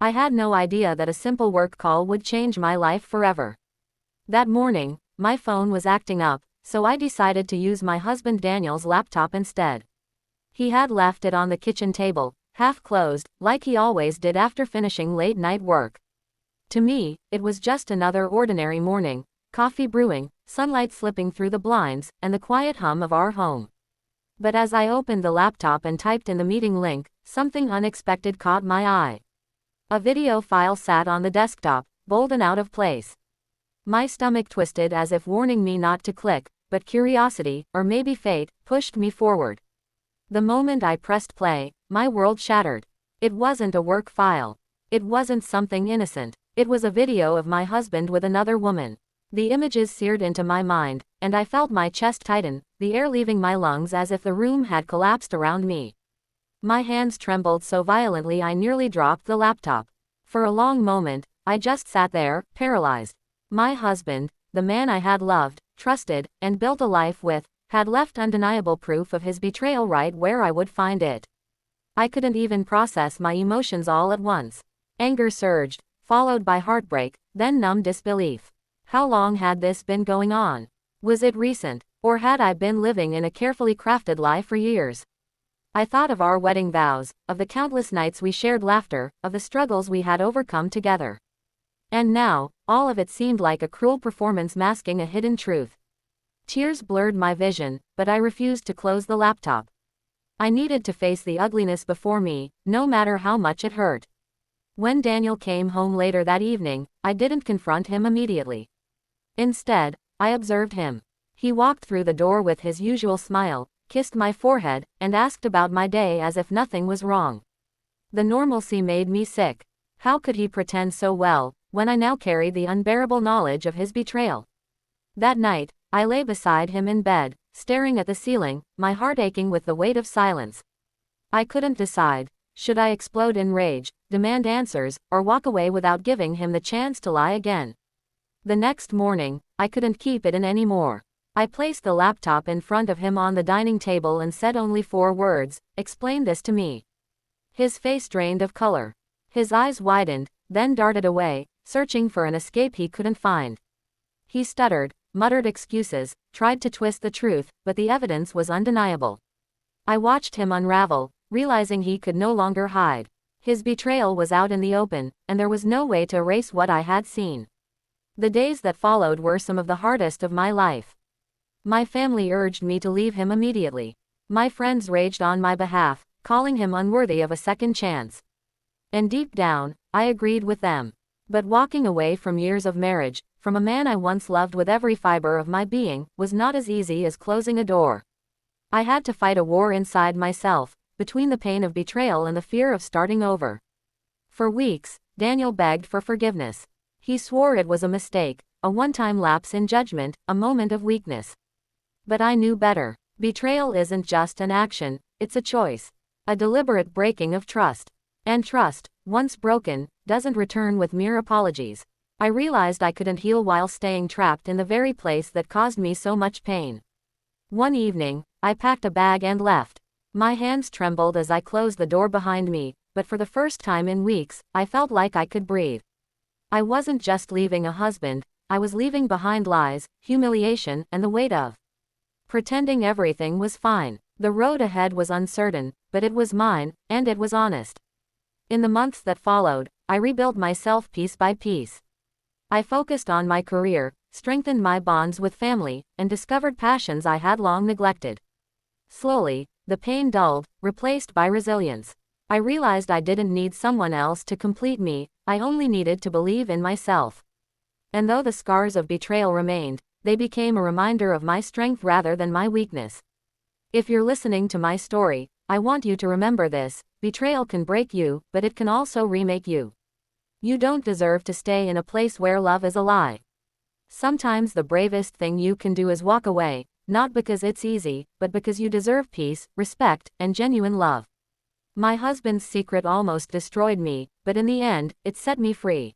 I had no idea that a simple work call would change my life forever. That morning, my phone was acting up, so I decided to use my husband Daniel's laptop instead. He had left it on the kitchen table, half closed, like he always did after finishing late-night work. To me, it was just another ordinary morning, coffee brewing, sunlight slipping through the blinds, and the quiet hum of our home. But as I opened the laptop and typed in the meeting link, something unexpected caught my eye. A video file sat on the desktop, bold and out of place. My stomach twisted as if warning me not to click, but curiosity, or maybe fate, pushed me forward. The moment I pressed play, my world shattered. It wasn't a work file. It wasn't something innocent. It was a video of my husband with another woman. The images seared into my mind, and I felt my chest tighten, the air leaving my lungs as if the room had collapsed around me. My hands trembled so violently I nearly dropped the laptop. For a long moment, I just sat there, paralyzed. My husband, the man I had loved, trusted, and built a life with, had left undeniable proof of his betrayal right where I would find it. I couldn't even process my emotions all at once. Anger surged, followed by heartbreak, then numb disbelief. How long had this been going on? Was it recent, or had I been living in a carefully crafted lie for years? I thought of our wedding vows, of the countless nights we shared laughter, of the struggles we had overcome together. And now, all of it seemed like a cruel performance masking a hidden truth. Tears blurred my vision, but I refused to close the laptop. I needed to face the ugliness before me, no matter how much it hurt. When Daniel came home later that evening, I didn't confront him immediately. Instead, I observed him. He walked through the door with his usual smile, kissed my forehead, and asked about my day as if nothing was wrong. The normalcy made me sick. How could he pretend so well, when I now carried the unbearable knowledge of his betrayal? That night, I lay beside him in bed, staring at the ceiling, my heart aching with the weight of silence. I couldn't decide. Should I explode in rage, demand answers, or walk away without giving him the chance to lie again? The next morning, I couldn't keep it in anymore. I placed the laptop in front of him on the dining table and said only 4 words, "Explain this to me." His face drained of color. His eyes widened, then darted away, searching for an escape he couldn't find. He stuttered, muttered excuses, tried to twist the truth, but the evidence was undeniable. I watched him unravel, realizing he could no longer hide. His betrayal was out in the open, and there was no way to erase what I had seen. The days that followed were some of the hardest of my life. My family urged me to leave him immediately. My friends raged on my behalf, calling him unworthy of a second chance. And deep down, I agreed with them. But walking away from years of marriage, from a man I once loved with every fiber of my being, was not as easy as closing a door. I had to fight a war inside myself, between the pain of betrayal and the fear of starting over. For weeks, Daniel begged for forgiveness. He swore it was a mistake, a one-time lapse in judgment, a moment of weakness. But I knew better. Betrayal isn't just an action, it's a choice. A deliberate breaking of trust. And trust, once broken, doesn't return with mere apologies. I realized I couldn't heal while staying trapped in the very place that caused me so much pain. One evening, I packed a bag and left. My hands trembled as I closed the door behind me, but for the first time in weeks, I felt like I could breathe. I wasn't just leaving a husband, I was leaving behind lies, humiliation, and the weight of pretending everything was fine. The road ahead was uncertain, but it was mine, and it was honest. In the months that followed, I rebuilt myself piece by piece. I focused on my career, strengthened my bonds with family, and discovered passions I had long neglected. Slowly, the pain dulled, replaced by resilience. I realized I didn't need someone else to complete me, I only needed to believe in myself. And though the scars of betrayal remained, they became a reminder of my strength rather than my weakness. If you're listening to my story, I want you to remember this: betrayal can break you, but it can also remake you. You don't deserve to stay in a place where love is a lie. Sometimes the bravest thing you can do is walk away, not because it's easy, but because you deserve peace, respect, and genuine love. My husband's secret almost destroyed me, but in the end, it set me free.